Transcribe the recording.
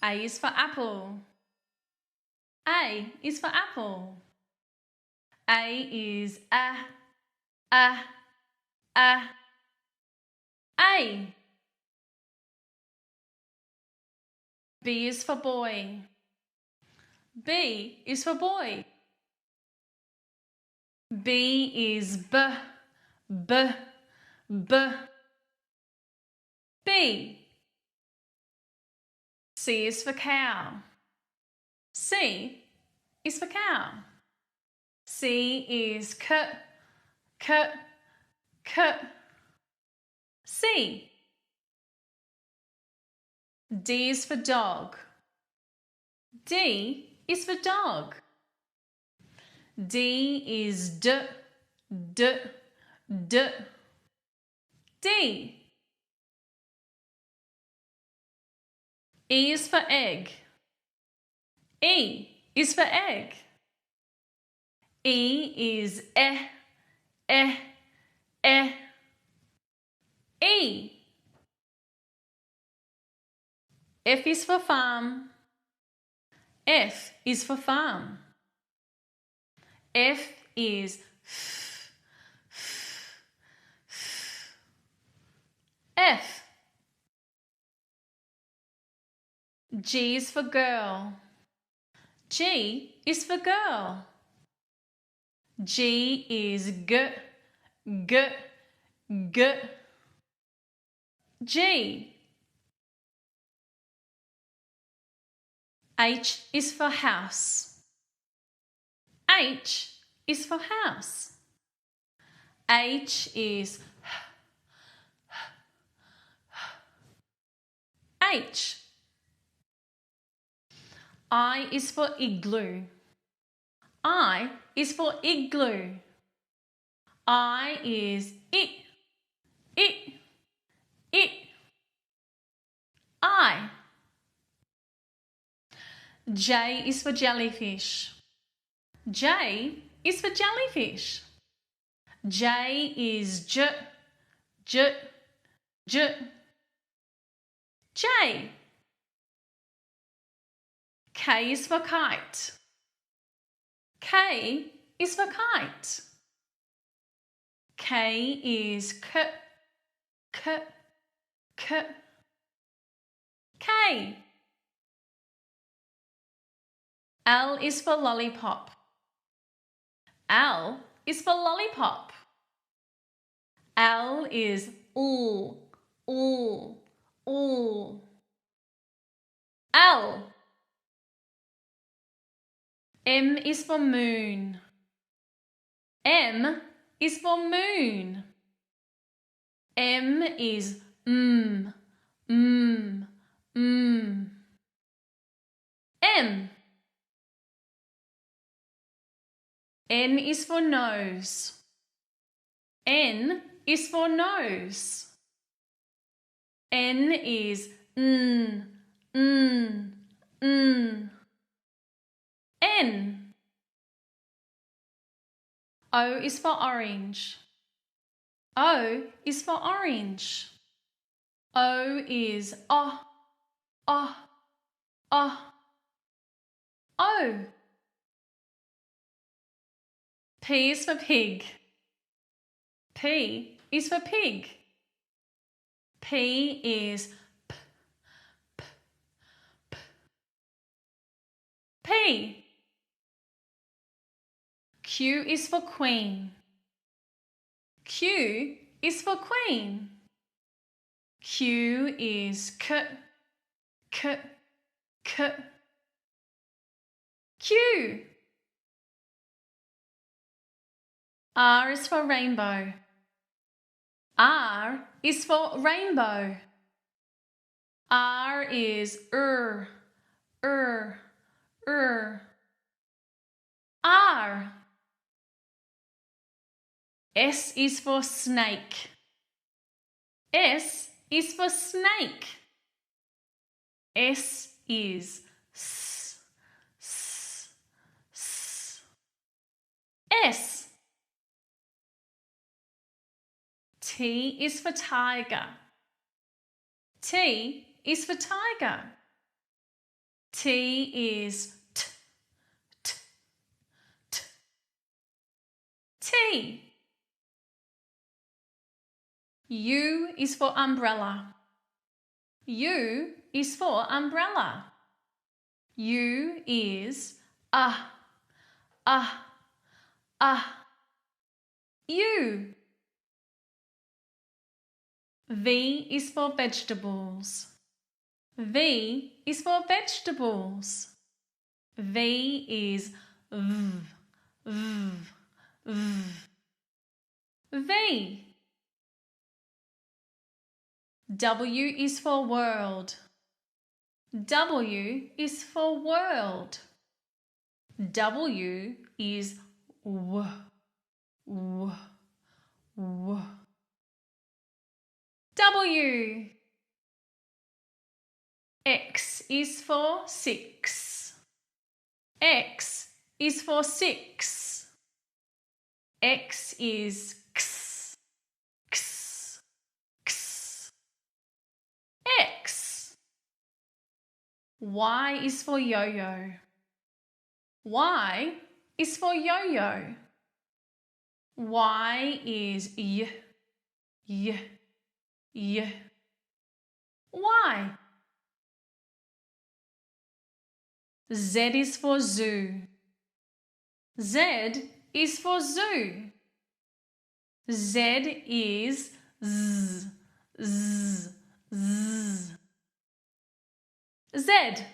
A is for apple. A is for apple. A is a. A. B is for boy. B is for boy. B is b. B. C is for cow. C is for cow. C is c. C. D is for dog. D is for dog. D is d. D. E is for egg. E is for egg. E is e. E. F is for farm. F is for farm. F is F. G is for girl. G is for girl. G is g. G. H is for house. H is for house. H is H. I is for igloo. I is for igloo. I is it. I. J is for jellyfish. J is for jellyfish. J is j. J. K is for kite. K is for kite. K is k. K. L is for lollipop. L is for lollipop. L is L. L. M is for moon. M is for moon. M is M. N is for nose. N is for nose. N is N. O is for orange. O is for orange. O is O. P is for pig. P is for pig. P is P. Q is for queen. Q is for queen. Q is Q. R is for rainbow. R is for rainbow. R is R. S is for snake. S is for snake. S is S. T is for tiger. T is for tiger. T is t, t, t. T. U is for umbrella. U is for umbrella. U is U. V is for vegetables. V is for vegetables. V is V. W is for world. W is for world. W is w. W. X is for 6. X is for 6. X is x, x, x. X. Y is for yo-yo. Y is for yo-yo. Y is y. Y. Z is for zoo. Z is for zoo. Z is z. Z.